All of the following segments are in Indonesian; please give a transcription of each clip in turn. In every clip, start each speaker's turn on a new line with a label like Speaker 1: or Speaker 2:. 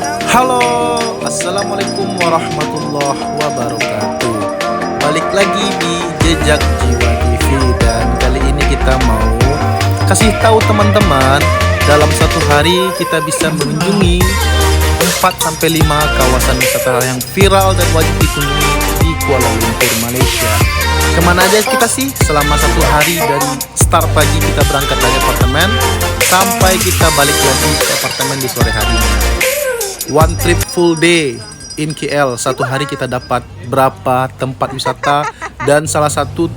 Speaker 1: Halo, assalamualaikum warahmatullahi wabarakatuh. Balik lagi di Jejak Jiwa TV, dan kali ini kita mau kasih tahu teman-teman, dalam satu hari kita bisa mengunjungi 4-5 kawasan wisata yang viral dan wajib dikunjungi di Kuala Lumpur, Malaysia. Kemana aja kita sih selama satu hari, dari start pagi kita berangkat dari apartemen sampai kita balik lagi ke apartemen di sore harinya. One trip full day in KL. Satu hari kita dapat berapa tempat wisata, dan salah satu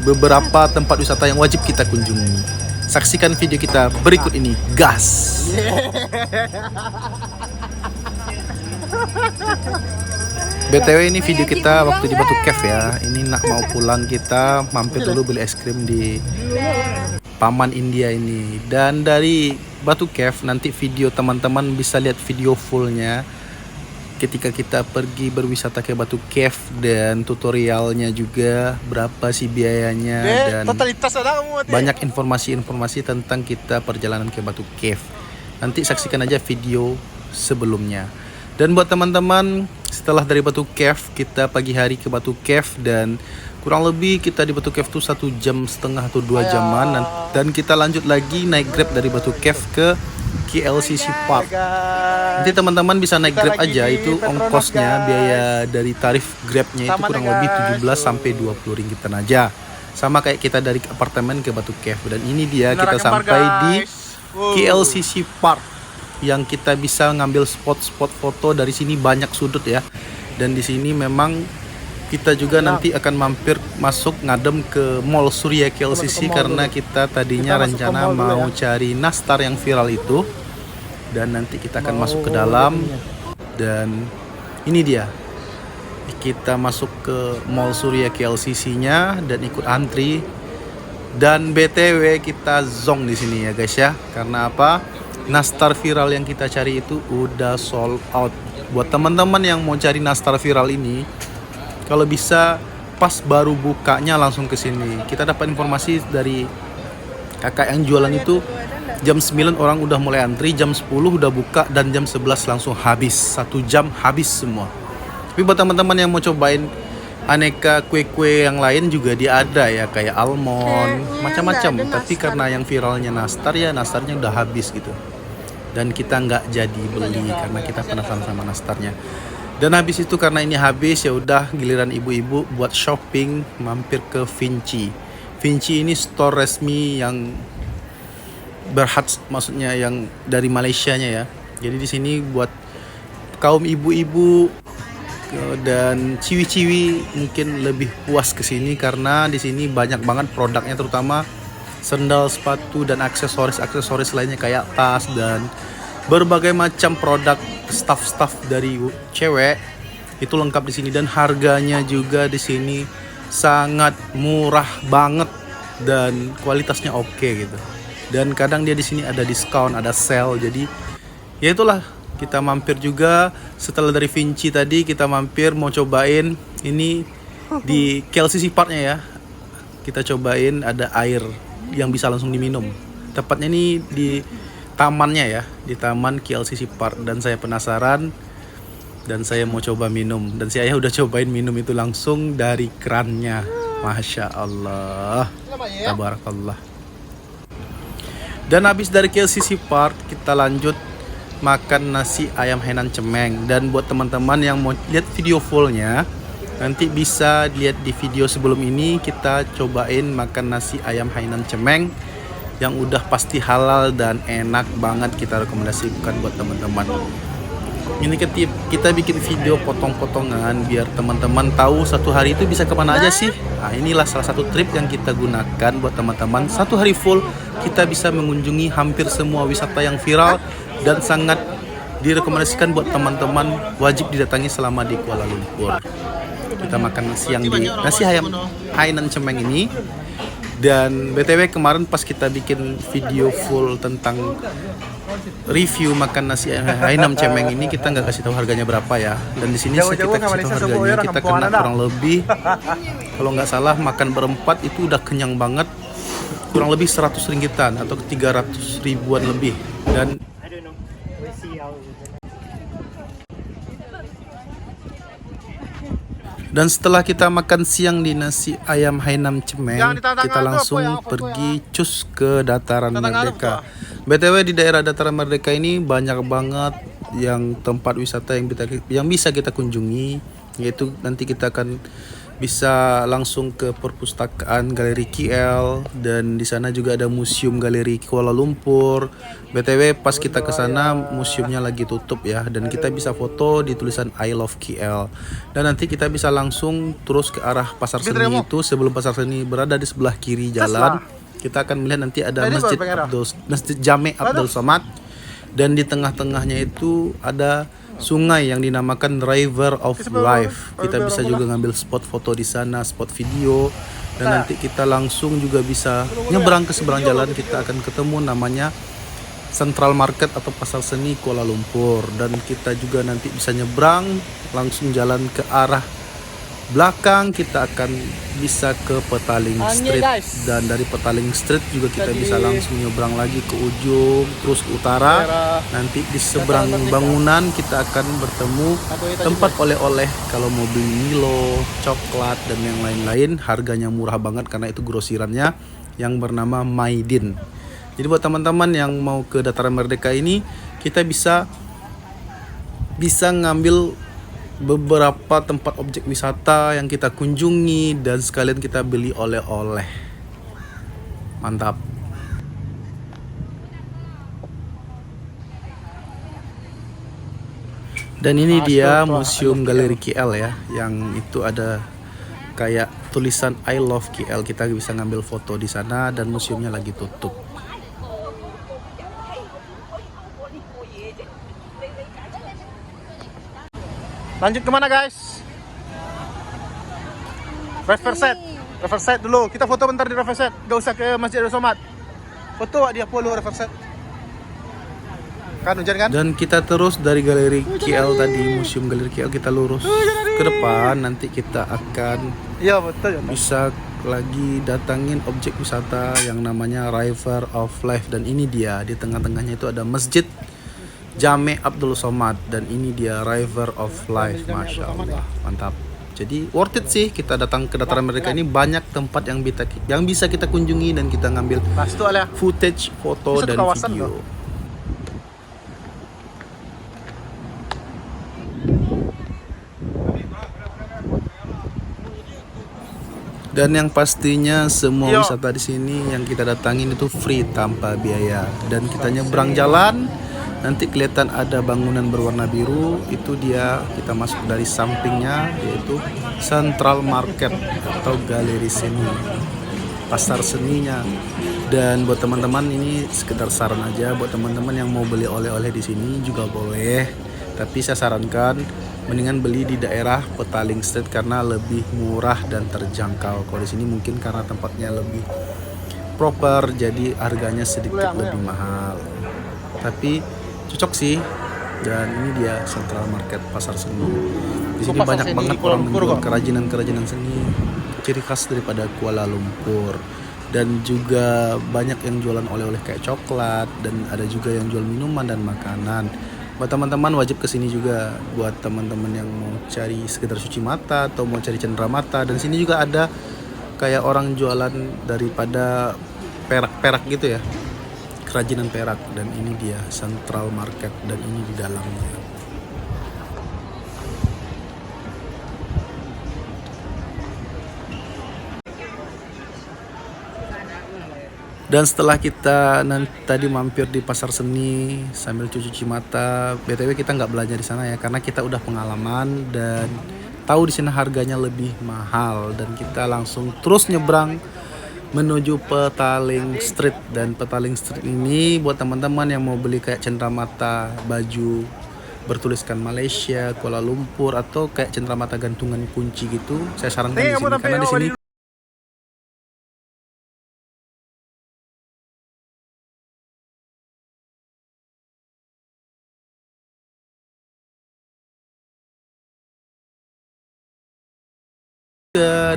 Speaker 1: beberapa tempat wisata yang wajib kita kunjungi. Saksikan video kita berikut ini. Gas! BTW ini video kita waktu di Batu Cave ya. Ini nak mau pulang, kita mampir dulu beli es krim di Paman India ini. Dan dari Batu Cave nanti video teman-teman bisa lihat video fullnya ketika kita pergi berwisata ke Batu Cave, dan tutorialnya juga berapa sih biayanya, dan banyak informasi-informasi tentang kita perjalanan ke Batu Cave. Nanti saksikan aja video sebelumnya. Dan buat teman-teman, setelah dari Batu Cave kita pagi hari ke Batu Cave, dan kurang lebih kita di Batu Cave tuh 1,5 jam atau 2 jaman, dan kita lanjut lagi naik Grab dari Batu Cave ke KLCC Park. Nanti teman-teman bisa naik Grab aja, itu ongkosnya, biaya dari tarif Grabnya itu kurang lebih 17 sampai 20 ringgitan aja. Sama kayak kita dari apartemen ke Batu Cave. Dan ini dia kita sampai di KLCC Park, yang kita bisa ngambil spot-spot foto. Dari sini banyak sudut ya. Dan di sini memang kita juga nanti akan mampir masuk ngadem ke Mall Surya KLCC, karena kita tadinya rencana mau cari nastar yang viral itu. Dan nanti kita akan masuk ke dalam, dan ini dia. Kita masuk ke Mall Surya KLCC-nya dan ikut antri. Dan BTW kita zong di sini ya guys ya. Karena apa? Nastar viral yang kita cari itu udah sold out. Buat teman-teman yang mau cari nastar viral ini, kalau bisa pas baru bukanya langsung ke sini. Kita dapat informasi dari kakak yang jualan itu, jam 9 orang udah mulai antri, jam 10 udah buka, dan jam 11 langsung habis. 1 jam habis semua. Tapi buat teman-teman yang mau cobain aneka kue-kue yang lain juga dia ada ya, kayak almond, macam-macam. Tapi karena yang viralnya nastar ya, nastarnya udah habis gitu. Dan kita nggak jadi beli karena kita penasaran sama nastarnya. Dan habis itu karena ini habis, ya udah giliran ibu-ibu buat shopping, mampir ke Vinci. Vinci ini store resmi yang berhad, maksudnya yang dari Malaysianya ya. Jadi di sini buat kaum ibu-ibu dan ciwi-ciwi mungkin lebih puas ke sini, karena di sini banyak banget produknya, terutama sendal, sepatu, dan aksesoris lainnya kayak tas dan berbagai macam produk staff dari cewek itu lengkap di sini. Dan harganya juga di sini sangat murah banget dan kualitasnya oke gitu. Dan kadang dia di sini ada diskon, ada sale. Jadi ya itulah, kita mampir juga. Setelah dari Vinci tadi kita mampir mau cobain ini di KLCC Parknya ya. Kita cobain ada air yang bisa langsung diminum. Tepatnya ini di tamannya ya, di taman KLCC Park. Dan saya penasaran dan saya mau coba minum. Dan si ayah udah cobain minum itu langsung dari krannya. Masya Allah, tabarakallah. Dan habis dari KLCC Park kita lanjut makan nasi ayam Hainan Cemeng. Dan buat teman-teman yang mau lihat video fullnya, nanti bisa lihat di video sebelum ini. Kita cobain makan nasi ayam Hainan Cemeng yang udah pasti halal dan enak banget. Kita rekomendasikan buat teman-teman. Ini kita bikin video potong-potongan biar teman-teman tahu satu hari itu bisa kemana aja sih. Nah, inilah salah satu trip yang kita gunakan buat teman-teman. Satu hari full kita bisa mengunjungi hampir semua wisata yang viral dan sangat direkomendasikan buat teman-teman, wajib didatangi selama di Kuala Lumpur. Kita makan siang di nasi ayam Hainan Cemeng ini. Dan BTW kemarin pas kita bikin video full tentang review makan nasi Hainan Cemeng ini, kita nggak kasih tahu harganya berapa ya. Dan di sini kita kasih tahu harganya, kita kena kurang lebih, kalau nggak salah makan berempat itu udah kenyang banget, kurang lebih 100 ringgitan atau 300 ribuan lebih. Dan Dan setelah kita makan siang di nasi ayam Hainam Cemeng, kita langsung pergi cus ke Dataran Merdeka. BTW di daerah Dataran Merdeka ini banyak banget yang tempat wisata yang bisa kita kunjungi, yaitu nanti kita akan bisa langsung ke perpustakaan Galeri KL, dan di sana juga ada museum Galeri Kuala Lumpur. BTW pas kita ke sana museumnya lagi tutup ya, dan kita bisa foto di tulisan I Love KL. Dan nanti kita bisa langsung terus ke arah Pasar Seni itu. Sebelum Pasar Seni berada di sebelah kiri jalan, kita akan melihat nanti ada Masjid Jame Abdul Somad, dan di tengah-tengahnya itu ada sungai yang dinamakan River of Life. Kita bisa juga ngambil spot foto di sana, spot video, dan nanti kita langsung juga bisa nyebrang ke seberang jalan. Kita akan ketemu namanya Central Market atau Pasar Seni Kuala Lumpur, dan kita juga nanti bisa nyebrang langsung jalan ke arah belakang. Kita akan bisa ke Petaling Street, dan dari Petaling Street juga kita bisa langsung nyebrang lagi ke ujung terus ke utara. Nanti di seberang bangunan kita akan bertemu tempat oleh-oleh. Kalau mau beli Milo, coklat, dan yang lain-lain, harganya murah banget karena itu grosirannya yang bernama Maidin. Jadi buat teman-teman yang mau ke Dataran Merdeka ini, kita bisa ngambil beberapa tempat objek wisata yang kita kunjungi, dan sekalian kita beli oleh-oleh. Mantap. Dan ini dia Museum Galeri KL ya, yang itu ada kayak tulisan I Love KL. Kita bisa ngambil foto di sana, dan museumnya lagi tutup.
Speaker 2: Lanjut kemana guys? Riverside dulu. Kita foto bentar di Riverside. Gak usah ke Masjid Abdul Somad. Foto dia follow Riverside. Kan hujan kan?
Speaker 1: Dan kita terus dari Galeri KL tadi, Museum Galeri KL, kita lurus ke depan. Nanti kita akan bisa lagi datangin objek wisata yang namanya River of Life. Dan ini dia, di tengah-tengahnya itu ada Masjid Jame Abdul Somad, dan ini dia River of Life. Masya Allah, mantap. Jadi worth it sih kita datang ke Dataran Merdeka ini. Banyak tempat yang bisa kita kunjungi, dan kita ngambil footage, foto, dan video. Dan yang pastinya semua wisata di sini yang kita datangin itu free, tanpa biaya. Dan kita nyebrang jalan, nanti kelihatan ada bangunan berwarna biru, itu dia kita masuk dari sampingnya, yaitu Central Market atau Galeri Seni, pasar seninya. Dan buat teman-teman ini sekedar saran aja, buat teman-teman yang mau beli oleh-oleh di sini juga boleh, tapi saya sarankan mendingan beli di daerah Petaling Street karena lebih murah dan terjangkau. Kalau di sini mungkin karena tempatnya lebih proper, jadi harganya sedikit lebih mahal, tapi cocok sih. Dan ini dia Central Market Pasar Seni. Di sini banyak banget orang menjual kerajinan seni ciri khas daripada Kuala Lumpur, dan juga banyak yang jualan oleh-oleh kayak coklat, dan ada juga yang jual minuman dan makanan. Buat teman-teman wajib kesini juga. Buat teman-teman yang mau cari sekedar cuci mata atau mau cari cenderamata, dan sini juga ada kayak orang jualan daripada perak-perak gitu ya, kerajinan perak. Dan ini dia Central Market, dan ini di dalamnya. Dan setelah kita tadi mampir di Pasar Seni sambil cuci mata, BTW kita nggak belanja di sana ya, karena kita udah pengalaman dan tahu di sini harganya lebih mahal. Dan kita langsung terus nyebrang menuju Petaling Street. Dan Petaling Street ini buat teman-teman yang mau beli kayak cenderamata, baju bertuliskan Malaysia, Kuala Lumpur, atau kayak cenderamata gantungan kunci gitu, saya sarankan di sini karena di sini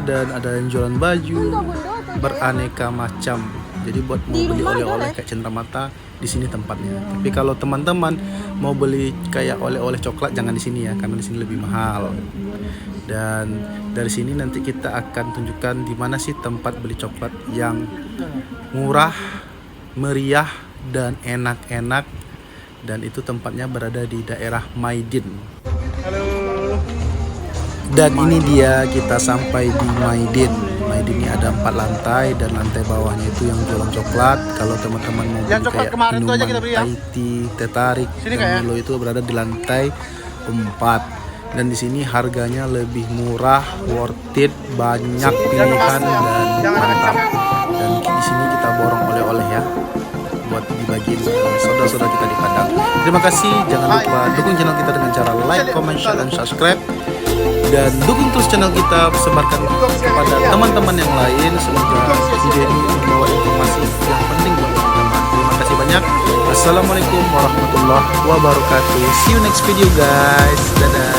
Speaker 1: dan ada yang jualan baju beraneka macam. Jadi buat mau beli oleh-oleh kayak cenderamata, di sini tempatnya. Tapi kalau teman-teman mau beli kayak oleh-oleh coklat, jangan di sini ya, karena di sini lebih mahal. Dan dari sini nanti kita akan tunjukkan di mana sih tempat beli coklat yang murah, meriah, dan enak-enak. Dan itu tempatnya berada di daerah Maidin.
Speaker 2: Halo.
Speaker 1: Dan ini dia, kita sampai di Maidin. Maidin ini ada 4 lantai, dan lantai bawahnya itu yang jualan coklat. Kalau teman-teman mau
Speaker 2: Yang
Speaker 1: beli
Speaker 2: coklat
Speaker 1: kayak
Speaker 2: kemarin tuh aja
Speaker 1: minuman
Speaker 2: kita beli ya.
Speaker 1: Thai tea, teh tarik,
Speaker 2: Sini
Speaker 1: dan
Speaker 2: kak ya?
Speaker 1: Milo itu berada di lantai 4. Dan di sini harganya lebih murah, worth it, banyak pilihan dan mantap. Dan di sini kita borong oleh-oleh ya, buat dibagiin saudara-saudara kita di Padang. Terima kasih, jangan lupa dukung channel kita dengan cara like, comment, share, dan subscribe. Dan dukung terus channel kita, sebarkan kepada teman-teman yang lain. Semoga video ini membawa informasi yang penting buat teman-teman. Terima kasih banyak. Assalamualaikum warahmatullahi wabarakatuh. See you next video guys. Dadah.